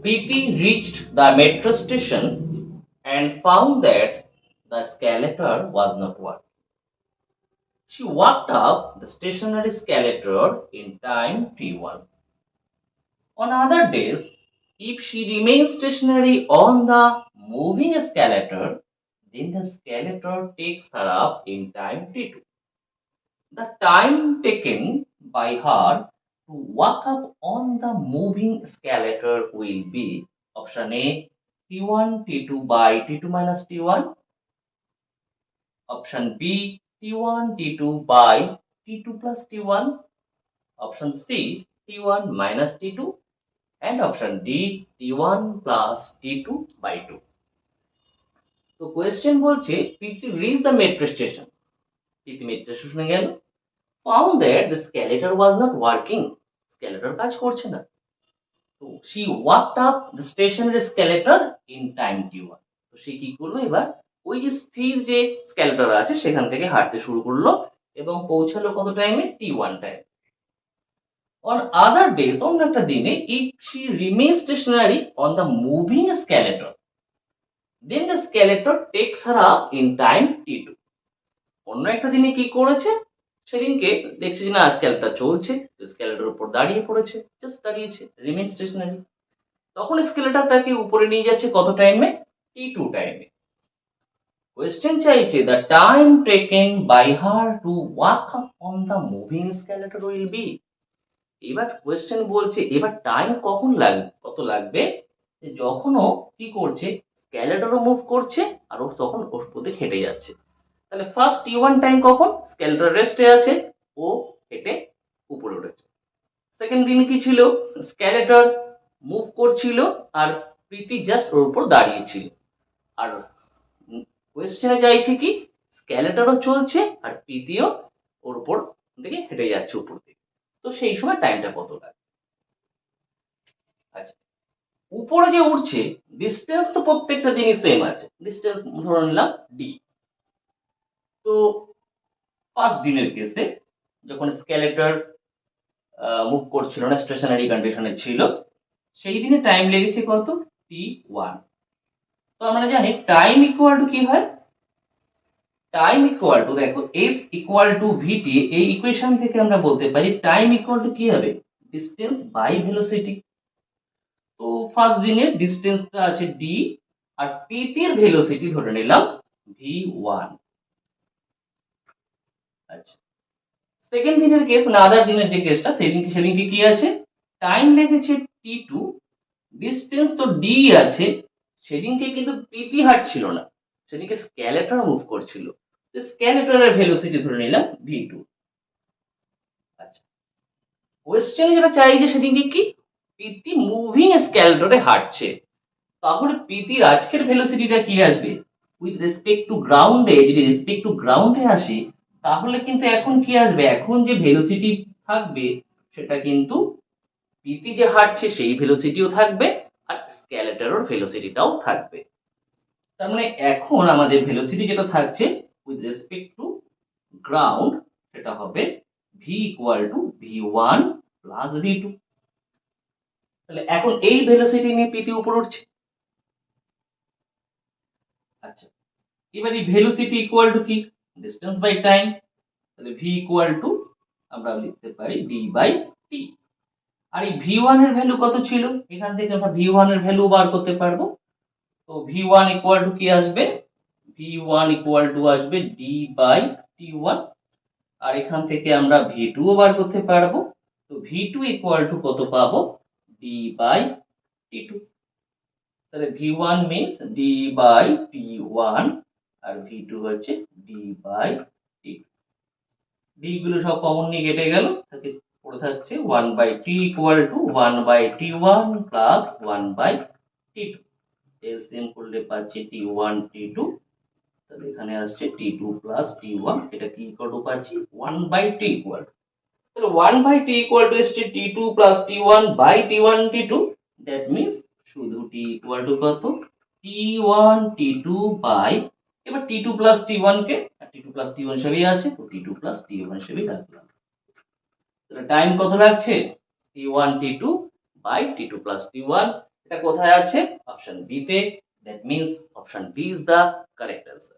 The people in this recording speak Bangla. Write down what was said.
P.T. reached the metro station and found that the escalator was not working. She walked up the stationary escalator in time T1. On other days, if she remains stationary on the moving escalator, then the escalator takes her up in time T2. The time taken by her to walk up on the moving escalator will be option A T1 T2 by T2 minus T1, option B T1 T2 by T2 plus T1, option C T1 minus T2, and option D T1 plus T2 by 2. তো কোয়েশ্চেন বলছে PT reach the metro station, PT metro স্টেশনে গেল, found that the escalator was not working, escalator কাজ করছে না। তো she walked up the stationary escalator in time t1. তো সে কি করলো, এবার ওই যে স্থির যে স্ক্যালেটর আছে সেখান থেকে হাঁটতে শুরু করলো এবং পৌঁছালো কত টাইমে, t1 time. On other days, অন্য একটা দিনে, if she remains stationary on the moving escalator, then the escalator takes her up in time t2. অন্য একটা দিনে কি করেছে, সেদিনকে দেখছি যে না স্কেলেটর চলছে, স্কেলেটর উপর দাঁড়িয়ে পড়েছে, জাস্ট দাঁড়িয়েছে, রিমেইন স্টেশনারি। তখন স্কেলেটর তাকে উপরে নিয়ে যাচ্ছে কত টাইমে, t2 টাইমে। কোয়েশ্চেন চাইছে the time taken by her to walk up on the moving escalator will be. এবার কোয়েশ্চেন বলছে এবার টাইম কখন লাগবে, কত লাগবে, যখন ও কি করছে, স্কেলেটরও মুভ করছে আর ও তখন ওর প্রতি হেঁটে যাচ্ছে। তাহলে ফার্স্ট t1 টাইম কখন, স্কেলেটর রেস্টে আছে, ও হেঁটে উপরে উঠেছে। সেকেন্ড দিন কি ছিল, স্কেলেটর মুভ করছিল আর প্রীতি জাস্ট ওর উপর দাঁড়িয়েছিল। আর কোয়েশ্চেনে চাইছে কি, স্কেলেটরও চলছে আর প্রীতিও ওর উপর থেকে হেঁটে যাচ্ছে উপর থেকে। তো সেই সময় টাইমটা কত লাগে। আচ্ছা, উপরে যে উঠছে ডিস্টেন্স তো প্রত্যেকটা জিনিস সেম আছে, ডিস্টেন্স ধরে নিলাম ডি। তো ফার্স্ট দিনের কেসে যখন স্কেলেটর মুভ করছিল না, স্টেশনারি কন্ডিশনে ছিল, সেই দিনে টাইম লেগেছে কত, t1। তো আমরা জানি টাইম ইকুয়াল টু কি হয়, টাইম ইকুয়াল টু, দেখো s ইকুয়াল টু vt, এই ইকুয়েশন থেকে আমরা বলতে পারি টাইম ইকুয়াল টু কি হবে, ডিসটেন্স বাই ভেলোসিটি। তো ফার্স্ট দিনের ডিসটেন্সটা আছে d আর pt এর ভেলোসিটি ধরে নিলাম v1। আচ্ছা, সেকেন্ড দিনের কেস, মানে আদার দিনের যে কেসটা, সেদিনকে কি আছে, টাইম লেগেছে t2, ডিসটেন্স তো d আছে, সেদিনকে কিন্তু প্রীতি হাঁটছিল না, সেদিনকে স্কেলেটর মুভ করছিল, তো স্কেলেটরের ভেলোসিটি ধরে নিলাম v2। আচ্ছা, কোয়েশ্চেন যেটা চাই যে সেদিনকে কি, প্রীতি মুভিং স্কেলেটরে হাঁটছে, তাহলে প্রীতির আজকের ভেলোসিটিটা কি আসবে, উইথ রেসপেক্ট টু গ্রাউন্ডে, যদি রেসপেক্ট টু গ্রাউন্ডে আসি তাহলে কিন্তু এখন কি আসবে, এখন যে ভেলোসিটি থাকবে সেটা কিন্তু প্রীতি যে হাঁটছে সেই ভেলোসিটিও থাকবে আর স্কেলেটরের ভেলোসিটিটাও থাকবে। তার মানে এখন আমাদের ভেলোসিটি যেটা থাকছে উইথ রেসপেক্ট টু গ্রাউন্ড, সেটা হবে v equal to v1 plus v2। তাহলে এখন এই ভেলোসিটি নিয়ে প্রীতি উপর উঠছে। আচ্ছা, এবার এই ভেলোসিটি ইকুয়াল টু কি, ডিসটেন্স বাই টাইম, তাহলে v ইকুয়াল টু আমরা লিখতে পারি d বাই t। আর এই v1 এর ভ্যালু কত ছিল, এখান থেকে আমরা v1 এর ভ্যালু বার করতে পারবো। তো v1 ইকুয়াল টু কি আসবে, v1 ইকুয়াল টু আসবে d বাই t1। আর এখান থেকে আমরা v2 ও বার করতে পারবো। তো v2 ইকুয়াল টু কত পাবো, d বাই t2। তাহলে v1 means d by t1 R v2 হচ্ছে d বাই t2। d গুলো সব কমন নিয়ে কেটে গেল, তাকে পড়ে থাকছে 1 by t equal to 1 by t1 plus 1 by t2। LCM করলে পাচ্ছি t1 t2, তাহলে এখানে আসছে t2 প্লাস t1, এটা কি ইকুয়াল টু পাচ্ছি 1 বাই t ইকুয়াল, তাহলে 1 বাই t ইকুয়াল টু এসছে t2 plus t1 by t1 t2। That means শুধু t ইকুয়াল টু কত, t1 t2 বাই, এবার t2 প্লাস t1 কে t2 প্লাস t1 হিসেবেই আছে, তো t2 প্লাস t1 হিসেবেই রাখলাম। তাহলে টাইম কত লাগছে, t1 t2 by t2 plus t1, এটা কোথায় আছে? অপশন বি তে। That means option B is the correct answer.